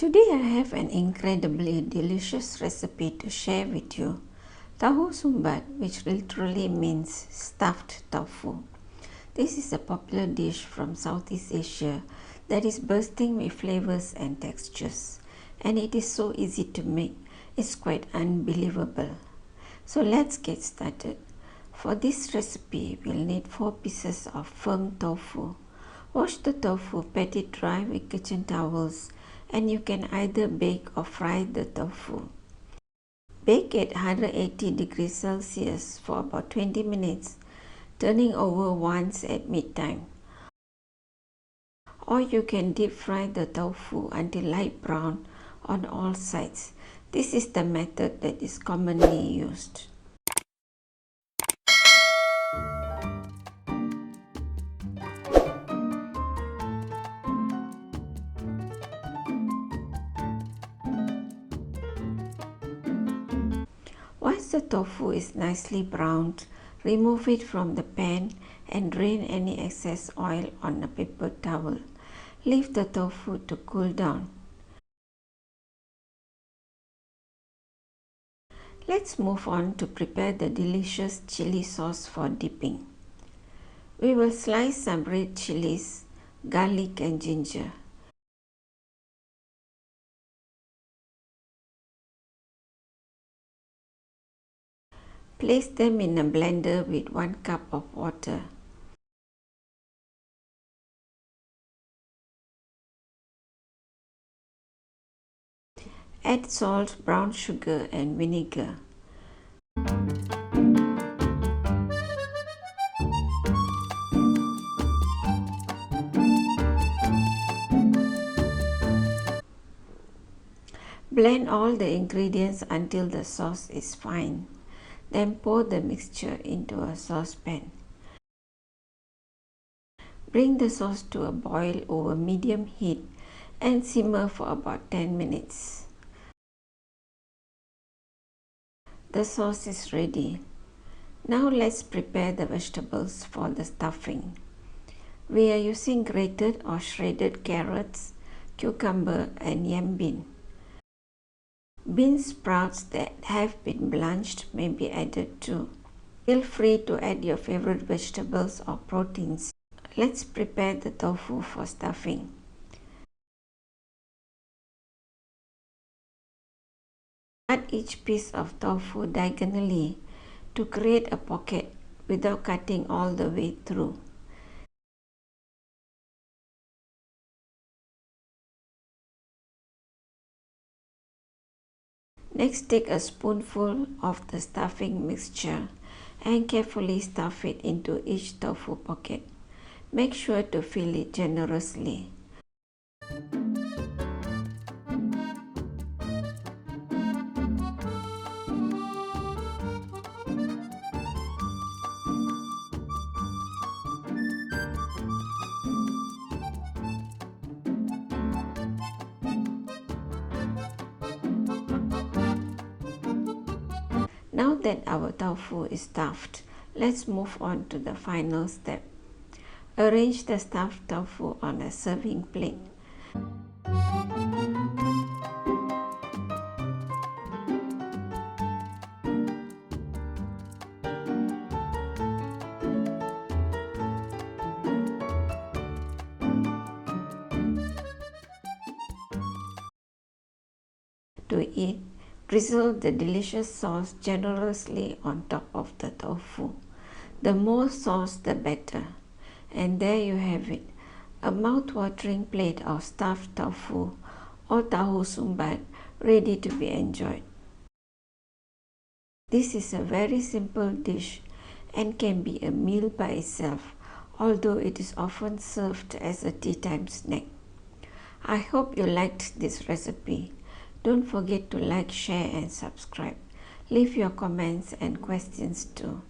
Today I have an incredibly delicious recipe to share with you. Tauhu Sumbat, which literally means stuffed tofu. This is a popular dish from Southeast Asia that is bursting with flavors and textures. And it is so easy to make, it's quite unbelievable. So let's get started. For this recipe, we'll need 4 pieces of firm tofu. Wash the tofu, pat it dry with kitchen towels, and you can either bake or fry the tofu. Bake at 180 degrees Celsius for about 20 minutes, turning over once at mid-time. Or you can deep fry the tofu until light brown on all sides. This is the method that is commonly used. Once the tofu is nicely browned, remove it from the pan and drain any excess oil on a paper towel. Leave the tofu to cool down. Let's move on to prepare the delicious chili sauce for dipping. We will slice some red chilies, garlic and ginger. Place them in a blender with 1 cup of water. Add salt, brown sugar and vinegar. Blend all the ingredients until the sauce is fine. Then pour the mixture into a saucepan. Bring the sauce to a boil over medium heat and simmer for about 10 minutes. The sauce is ready. Now let's prepare the vegetables for the stuffing. We are using grated or shredded carrots, cucumber and yam bean. Bean sprouts that have been blanched may be added too. Feel free to add your favorite vegetables or proteins. Let's prepare the tofu for stuffing. Cut each piece of tofu diagonally to create a pocket without cutting all the way through. Next, take a spoonful of the stuffing mixture and carefully stuff it into each tofu pocket. Make sure to fill it generously. Now that our tofu is stuffed, let's move on to the final step. Arrange the stuffed tofu on a serving plate. To eat, drizzle the delicious sauce generously on top of the tofu. The more sauce, the better. And there you have it, a mouth-watering plate of stuffed tofu or Tauhu Sumbat ready to be enjoyed. This is a very simple dish and can be a meal by itself, although it is often served as a tea time snack. I hope you liked this recipe. Don't forget to like, share and subscribe. Leave your comments and questions too.